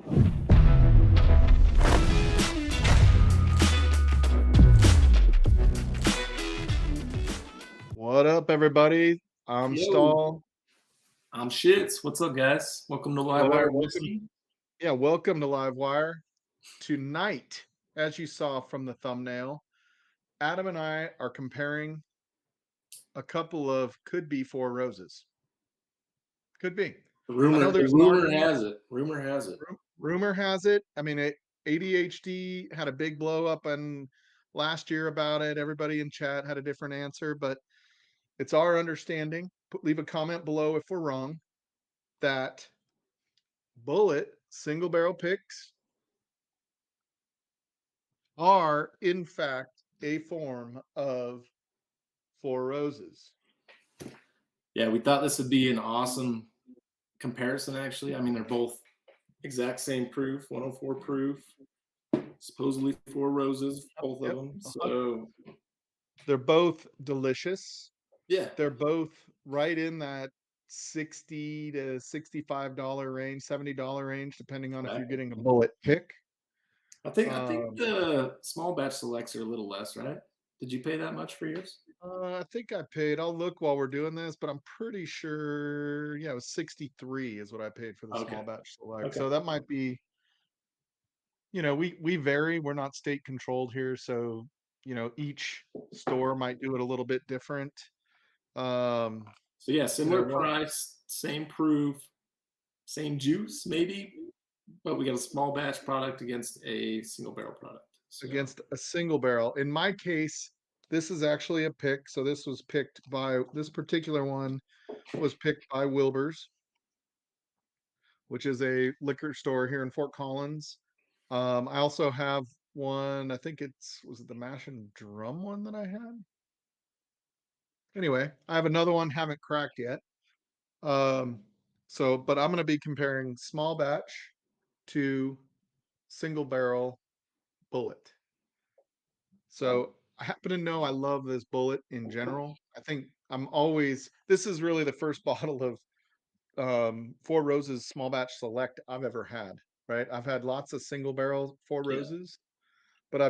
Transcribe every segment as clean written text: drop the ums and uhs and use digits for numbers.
What up, everybody? I'm Yo, Stahl. I'm Shitz. What's up, guys? Welcome to Hello, Livewire welcome. Whiskey. Yeah, welcome to Livewire. Tonight, as you saw from the thumbnail, Adam and I are comparing a couple of could-be Four Roses. Could be. I know The there's an rumor argument. has it. Rumor has it. Rumor has it. I mean, ADHD had a big blow up on last year about it. Everybody in chat had a different answer, but it's our understanding. Leave a comment below if we're wrong. That Bulleit single barrel picks are in fact a form of Four Roses. Yeah, we thought this would be an awesome comparison, actually. I mean, they're both exact same proof, 104 proof, supposedly Four Roses, both of Yep. them. So, They're both delicious. yeah. They're both right in that $60 to $65 range, $70 range, depending on if you're getting a Bulleit pick. I think the small batch selects are a little less, right? Did you pay that much for yours? I think I paid. I'll look while we're doing this, but I'm pretty sure. Yeah, it was 63 is what I paid for the small batch select. Okay. So that might be. We vary. We're not state controlled here, so each store might do it a little bit different. So yeah, similar price, same proof, same juice, maybe, but we got a small batch product against a single barrel product. So. Against a single barrel. In my case, this is actually a pick. So this particular one was picked by Wilbur's, which is a liquor store here in Fort Collins. I also have one. I think was it the Mash and Drum one that I had? Anyway, I have another one, haven't cracked yet. But I'm going to be comparing small batch to single barrel Bulleit. So I happen to know I love this Bulleit in general. I think this is really the first bottle of Four Roses Small Batch Select I've ever had, right? I've had lots of single barrel Four Roses, but I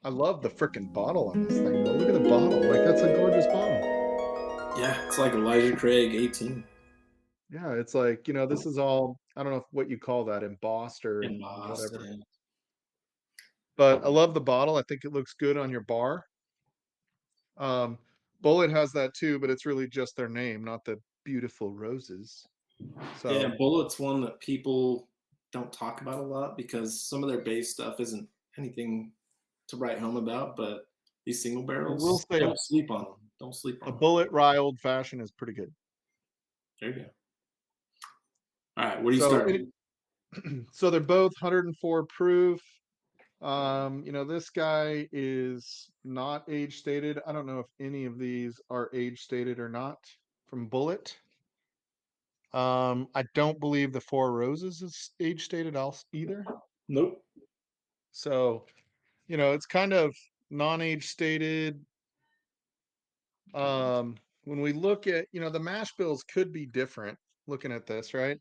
love the freaking bottle on this thing. Look at the bottle. Like, that's a gorgeous bottle. Yeah, it's like Elijah Craig 18. Yeah, it's like, this is all, I don't know what you call that, embossed or Embossed, whatever. yeah. But I love the bottle. I think it looks good on your bar. Bulleit has that too, but it's really just their name, not the beautiful roses. So yeah, Bulleit's one that people don't talk about a lot because some of their base stuff isn't anything to write home about, but these single barrels, we'll say don't sleep on them. Don't sleep on a them. Bulleit rye old fashioned is pretty good. There you go. All right, where do you start? So they're both 104 proof. This guy is not age stated. I don't know if any of these are age stated or not from Bulleit. I don't believe the Four Roses is age stated either. Nope. So, it's kind of non-age stated. When we look at, the mash bills could be different looking at this, right?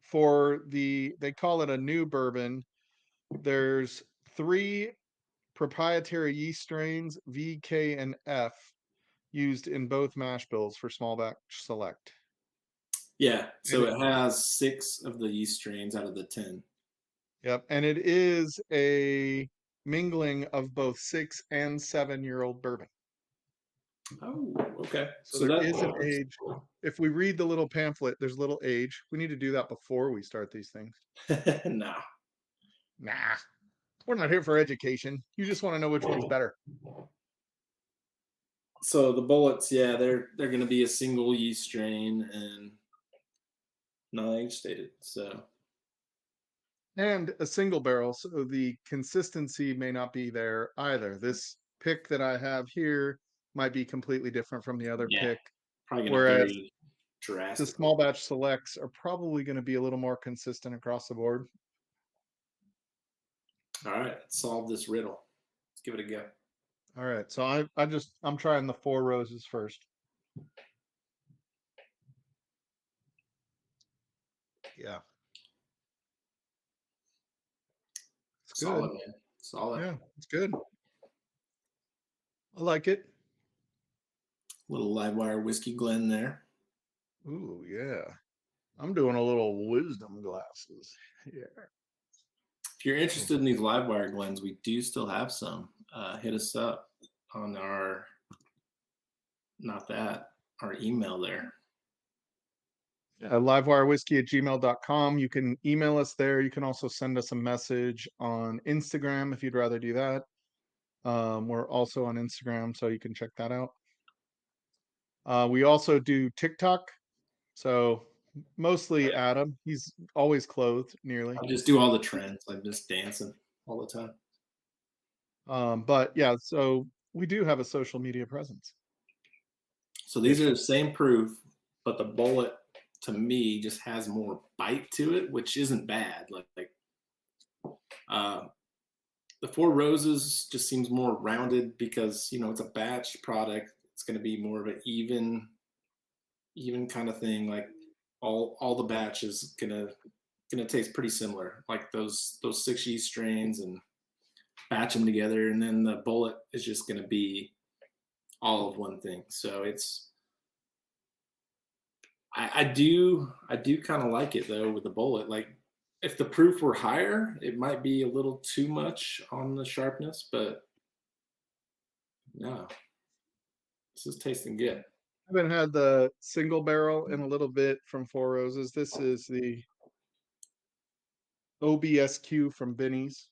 They call it a new bourbon. There's 3 proprietary yeast strains, V, K, and F, used in both mash bills for small batch select. Yeah, so it has 6 of the yeast strains out of the 10. Yep, and it is a mingling of both 6 and 7-year-old bourbon. Oh, okay. So there is an age. If we read the little pamphlet, there's a little age. We need to do that before we start these things. Nah. We're not here for education. You just want to know which one's better. So the Bulleits, yeah, they're going to be a single yeast strain and not age stated. And a single barrel, so the consistency may not be there either. This pick that I have here might be completely different from the other pick. Whereas the small batch selects are probably going to be a little more consistent across the board. All right, let's solve this riddle. Let's give it a go. All right, so I'm trying the Four Roses first. Yeah, it's good. Solid, man. Solid. Yeah, it's good. I like it. Little live wire whiskey Glen there. Ooh, yeah. I'm doing a little wisdom glasses. Yeah. If you're interested in these live wire Glens, we do still have some. Hit us up on our not that our email there. Livewirewhiskey@gmail.com. You can email us there. You can also send us a message on Instagram if you'd rather do that. We're also on Instagram, so you can check that out. We also do TikTok. So mostly Adam. He's always clothed nearly. I just do all the trends. I'm just dancing all the time. But yeah, so we do have a social media presence. So these are the same proof, but the Bulleit to me just has more bite to it, which isn't bad. Uh, the Four Roses just seems more rounded because it's a batch product. It's going to be more of an even kind of thing. Like all the batch is gonna taste pretty similar. Like those 6 yeast strains and batch them together, and then the Bulleit is just going to be all of one thing. So I do kind of like it though with the Bulleit. Like if the proof were higher, it might be a little too much on the sharpness, but no, this is tasting good. I haven't had the single barrel in a little bit from Four Roses. This is the OBSQ from Benny's.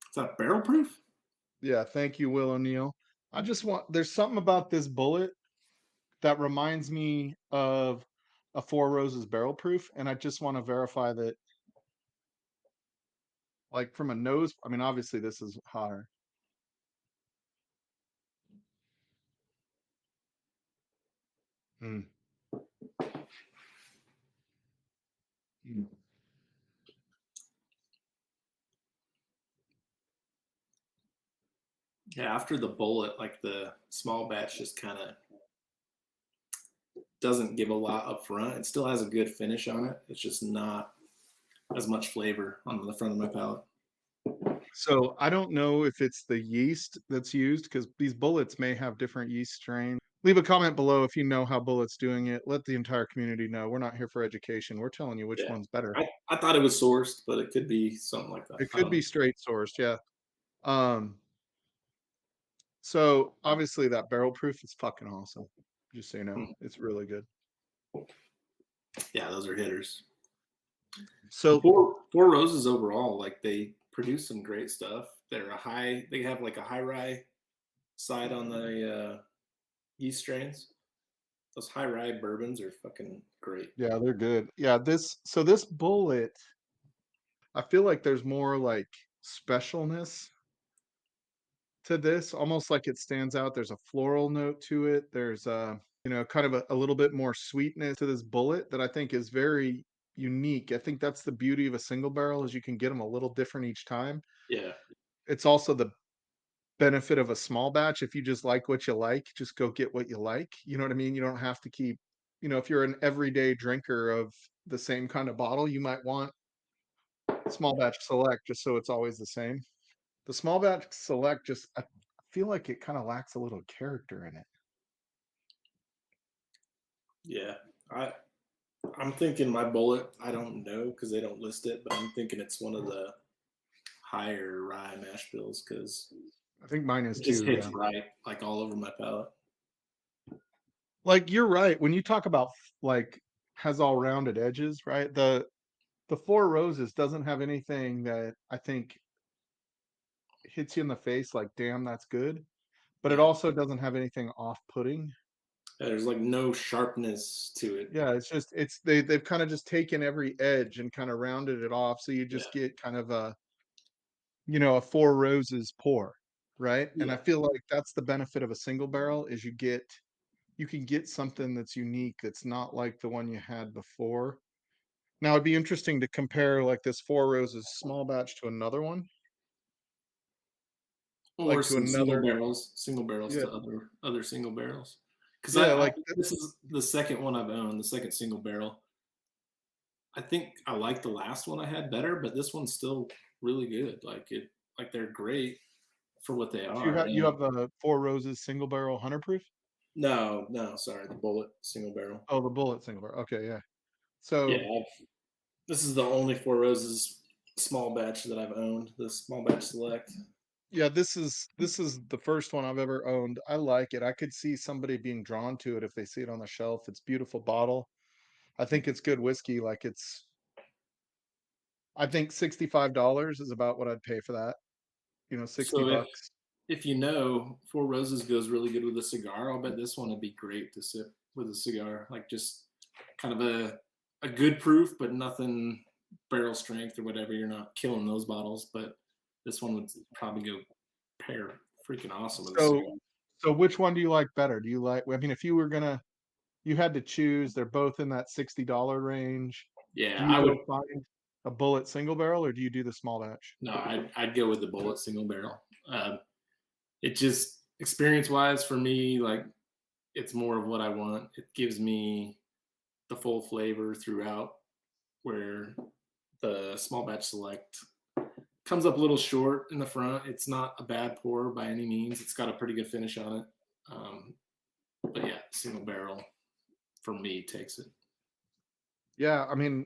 Is that barrel proof? Yeah, thank you, Will O'Neill. There's something about this Bulleit that reminds me of a Four Roses barrel proof, and I just want to verify that, like from a nose. I mean, obviously this is higher. Mm. Mm. Yeah, after the Bulleit, like the small batch just kind of doesn't give a lot up front. It still has a good finish on it. It's just not as much flavor on the front of my palate. So I don't know if it's the yeast that's used because these Bulleits may have different yeast strains. Leave a comment below if you know how Bulleit's doing it. Let the entire community know. We're not here for education. We're telling you which Yeah, one's better. I thought it was sourced, but it could be something like that. It I could don't be know. straight sourced, yeah. Um, so obviously that barrel proof is fucking awesome. Just so you know, it's really good. Yeah, those are hitters. The So Four Roses overall, like they produce some great stuff. They have like a high rye side on the yeast strains. Those high rye bourbons are fucking great. yeah, they're good. Yeah, this Bulleit, I feel like there's more like specialness to this, almost like it stands out. There's a floral note to it. There's kind of a little bit more sweetness to this Bulleit that I think is very unique. I think that's the beauty of a single barrel is you can get them a little different each time. Yeah, It's also the benefit of a small batch. If you just like what you like, just go get what you like. You know what I mean? You don't have to keep, if you're an everyday drinker of the same kind of bottle, you might want small batch select just so it's always the same. The small batch select just I feel like it kind of lacks a little character in it. yeah. I'm thinking my Bulleit. I don't know because they don't list it, but I'm thinking it's one of the higher rye mash bills because I think mine is it just too, hits yeah. right like all over my palate. Like you're right. When you talk about like has all rounded edges, right? The Four Roses doesn't have anything that I think hits you in the face like damn that's good, but it Yeah. also doesn't have anything off-putting. There's like no sharpness to it. Yeah, they've kind of just taken every edge and kind of rounded it off so you Yeah. just get kind of a Four Roses pour, right? And I Yeah. feel like that's the benefit of a single barrel is you can get something that's unique that's not like the one you had before. Now it'd be interesting to compare like this Four Roses small batch to another one, Or like to some another, single barrels yeah, to other single barrels. Because yeah, I like this is the second one I've owned, the second single barrel. I think I like the last one I had better, but this one's still really good. Like they're great for what they Do are. you And have the Four Roses Single Barrel Hunter Proof? no, no, sorry, the Bulleit Single Barrel. Oh, the Bulleit Single Barrel. Okay, yeah. Yeah, So this is the only Four Roses small batch that I've owned. The Small Batch Select. yeah, this is the first one I've ever owned. I like it. I could see somebody being drawn to it if they see it on the shelf. It's beautiful bottle. I think it's good whiskey. Like I think $65 is about what I'd pay for that. 60 So bucks. if you know, Four Roses goes really good with a cigar. I'll bet this one would be great to sip with a cigar. Like just kind of a good proof, but nothing barrel strength or whatever. You're not killing those bottles, but this one would probably go pair freaking awesome with a So cigar. so which one do you like better? Do you like I mean, if you had to choose, they're both in that $60 range. Do Yeah, you I would. go find a Bulleit single barrel or do you do the small batch? No, I'd go with the Bulleit Single Barrel. It just experience wise for me, like it's more of what I want. It gives me the full flavor throughout, where the Small Batch Select comes up a little short in the front. It's not a bad pour by any means. It's got a pretty good finish on it. But yeah, Single Barrel for me takes it. Yeah, I mean,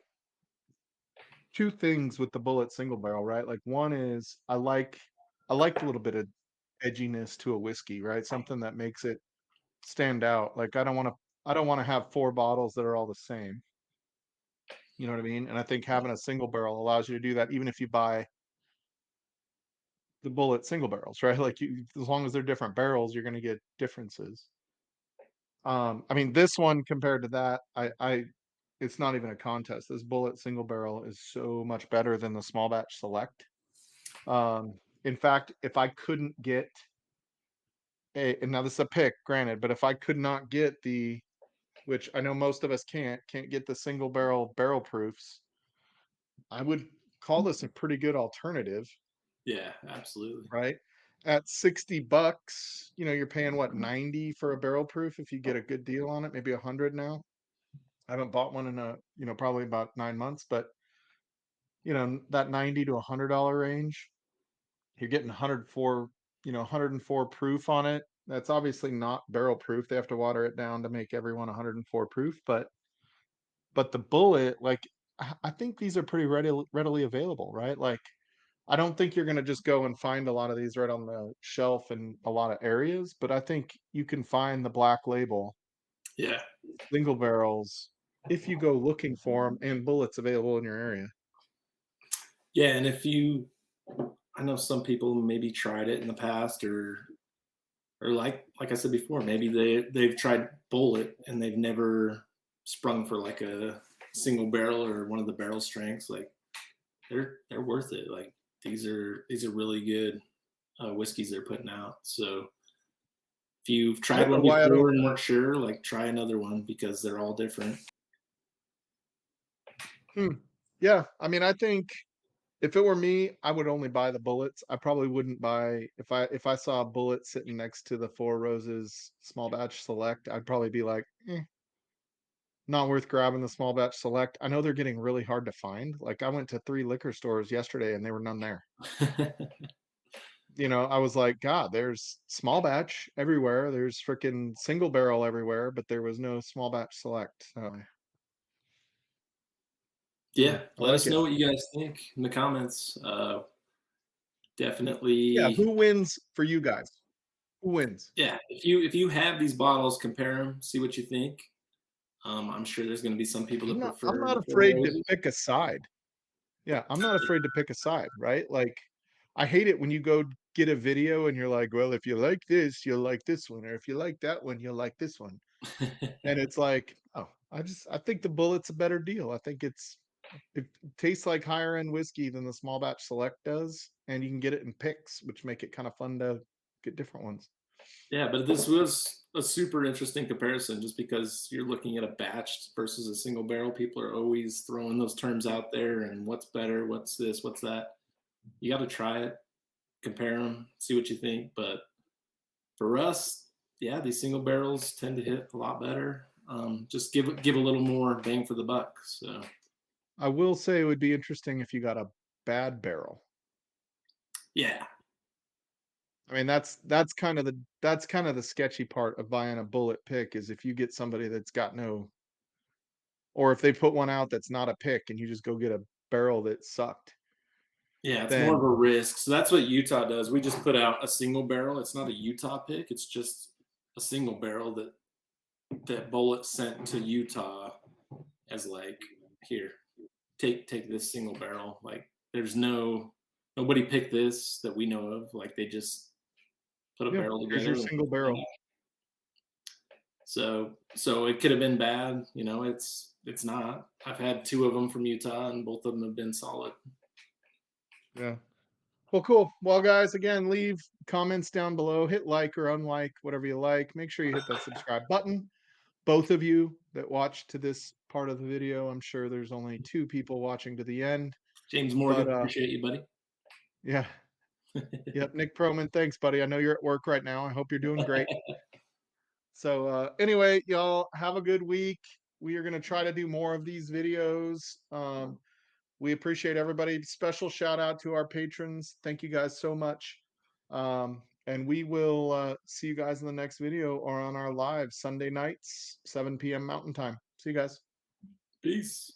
two things with the Bulleit single barrel, right? Like one is I like a little bit of edginess to a whiskey, right? Something that makes it stand out. Like I don't want to have four bottles that are all the same. You know what I mean? And I think having a single barrel allows you to do that even if you buy the Bulleit single barrels, right? Like as long as they're different barrels, you're going to get differences. I mean, this one compared to that, it's not even a contest. This Bulleit single barrel is so much better than the small batch select. Um, in fact, if I couldn't get and now this is a pick, granted, but if I could not get which I know most of us can't get the single barrel proofs, I would call this a pretty good alternative, Yeah, absolutely. right? At 60 bucks, you're paying what, 90 for a barrel proof if you get a good deal on it, maybe 100 now. I haven't bought one in probably about 9 months, but that 90 to $100 range, you're getting 104, 104 proof on it. That's obviously not barrel proof. They have to water it down to make everyone 104 proof, but the Bulleit, like I think these are pretty readily available, right? Like I don't think you're going to just go and find a lot of these right on the shelf in a lot of areas, but I think you can find the black label Yeah. single barrels if you go looking for them and Bulleit's available in your area. Yeah, and if you, I know some people maybe tried it in the past, or like I said before, maybe they've tried Bulleit and they've never sprung for like a single barrel or one of the barrel strengths. Like they're worth it. Like these are really good whiskeys they're putting out. So if you've I tried don't know one why I don't. before and weren't sure, like try another one because they're all different. Hmm. Yeah, I mean, I think if it were me, I would only buy the Bullets. I probably wouldn't buy if I saw a Bullet sitting next to the Four Roses Small Batch Select. I'd probably be like, not worth grabbing the Small Batch Select. I know they're getting really hard to find. Like I went to three liquor stores yesterday and there were none there. I was like, God, there's small batch everywhere. There's freaking single barrel everywhere, but there was no small batch select. So, Yeah, I let like us it. know what you guys think in the comments. Yeah, Definitely, who wins for you guys? Who wins? yeah. If you have these bottles, compare them, see what you think. I'm sure there's going to be some people I'm that not I'm prefer not the Four afraid to Roses. pick a side. Yeah, I'm not afraid to pick a side, right? Like I hate it when you go get a video and you're like, well, if you like this, you'll like this one, or if you like that one, you'll like this one. And it's like, oh, I think the Bullet's a better deal. I think it tastes like higher end whiskey than the small batch select does, and you can get it in picks, which make it kind of fun to get different ones. Yeah, but this was a super interesting comparison just because you're looking at a batch versus a single barrel. People are always throwing those terms out there and what's better, what's this, what's that. You got to try it, compare them, see what you think. But for us, yeah, these single barrels tend to hit a lot better. Just give a little more bang for the buck. So I will say it would be interesting if you got a bad barrel. Yeah. I mean, that's kind of the sketchy part of buying a bullet pick is if you get somebody that's got no, or if they put one out that's not a pick and you just go get a barrel that sucked, Yeah, it's more of then a risk. So that's what Utah does. We just put out a single barrel. It's not a Utah pick. It's just a single barrel that Bulleit sent to Utah as like, here, take this single barrel. Like there's nobody picked this that we know of. Like they just put a yeah, barrel here's together your and single barrel. so it could have been bad. You know, it's not. I've had two of them from Utah, and both of them have been solid. Yeah. Well, cool. Well, guys, again, leave comments down below. Hit like or unlike, whatever you like. Make sure you hit that subscribe button. Both of you that watched to this part of the video, I'm sure there's only 2 people watching to the end. James But Morgan, appreciate you, buddy. yeah. Yep, Nick Proman, thanks, buddy. I know you're at work right now. I hope you're doing great. So anyway, y'all have a good week. We are going to try to do more of these videos. We appreciate everybody. Special shout out to our patrons. Thank you guys so much. And we will see you guys in the next video or on our live Sunday nights, 7 p.m. Mountain Time. See you guys. Peace.